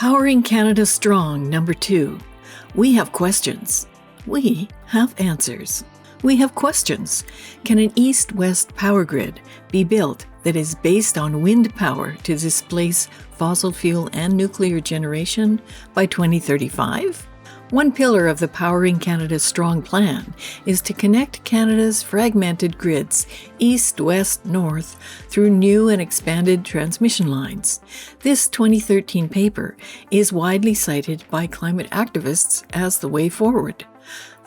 Powering Canada Strong, number 2. We have questions. We have answers. We have questions. Can an east-west power grid be built that is based on wind power to displace fossil fuel and nuclear generation by 2035? One pillar of the Powering Canada Strong plan is to connect Canada's fragmented grids, east, west, north, through new and expanded transmission lines. This 2013 paper is widely cited by climate activists as the way forward.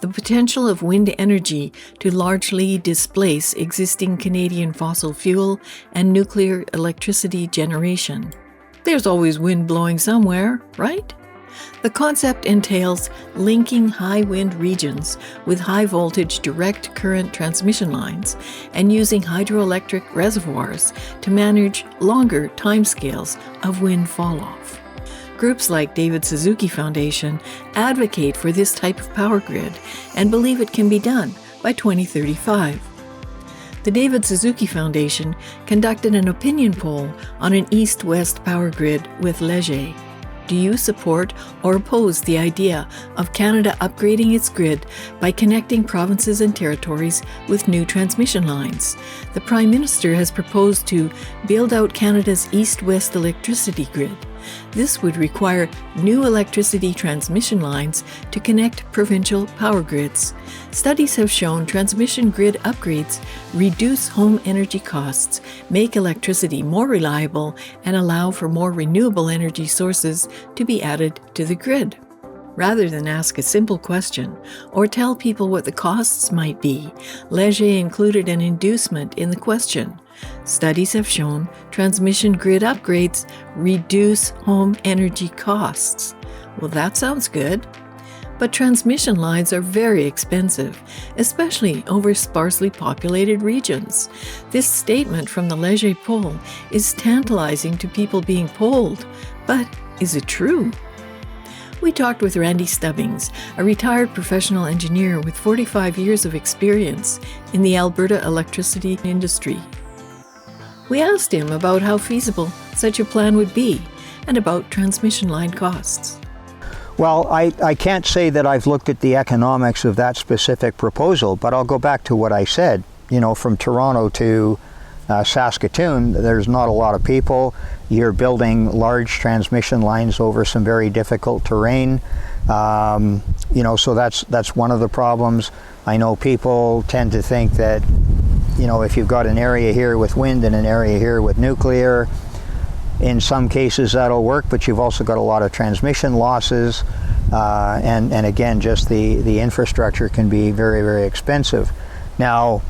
The potential of wind energy to largely displace existing Canadian fossil fuel and nuclear electricity generation. There's always wind blowing somewhere, right? The concept entails linking high wind regions with high voltage direct current transmission lines and using hydroelectric reservoirs to manage longer timescales of wind fall-off. Groups like David Suzuki Foundation advocate for this type of power grid and believe it can be done by 2035. The David Suzuki Foundation conducted an opinion poll on an east-west power grid with Leger. Do you support or oppose the idea of Canada upgrading its grid by connecting provinces and territories with new transmission lines? The Prime Minister has proposed to build out Canada's east-west electricity grid. This would require new electricity transmission lines to connect provincial power grids. Studies have shown transmission grid upgrades reduce home energy costs, make electricity more reliable, and allow for more renewable energy sources to be added to the grid. Rather than ask a simple question or tell people what the costs might be, Leger included an inducement in the question. Studies have shown transmission grid upgrades reduce home energy costs. Well, that sounds good. But transmission lines are very expensive, especially over sparsely populated regions. This statement from the Leger poll is tantalizing to people being polled, but is it true? We talked with Randy Stubbings, a retired professional engineer with 45 years of experience in the Alberta electricity industry. We asked him about how feasible such a plan would be and about transmission line costs. Well, I can't say that I've looked at the economics of that specific proposal, but I'll go back to what I said. You know, from Toronto to Saskatoon, there's not a lot of people. You're building large transmission lines over some very difficult terrain. So that's one of the problems. I know people tend to think that, if you've got an area here with wind and an area here with nuclear, in some cases that'll work, but you've also got a lot of transmission losses, and again, just the infrastructure can be very, very expensive. Now,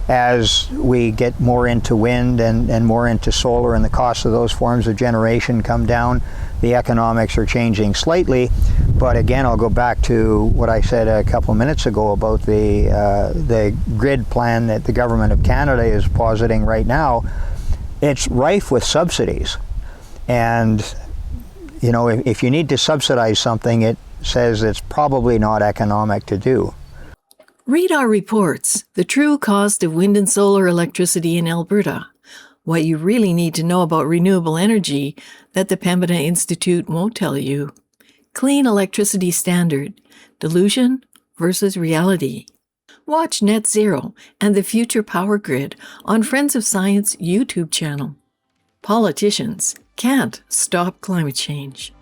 as we get more into wind and more into solar and the cost of those forms of generation come down, the economics are changing slightly. But again, I'll go back to what I said a couple of minutes ago about the grid plan that the Government of Canada is positing right now. It's rife with subsidies. And, if you need to subsidize something, it says it's probably not economic to do. Read our reports, The True Cost of Wind and Solar Electricity in Alberta, what you really need to know about renewable energy that the Pembina Institute won't tell you. Clean Electricity Standard, Delusion versus Reality. Watch Net Zero and the Future Power Grid on Friends of Science YouTube channel. Politicians can't stop climate change.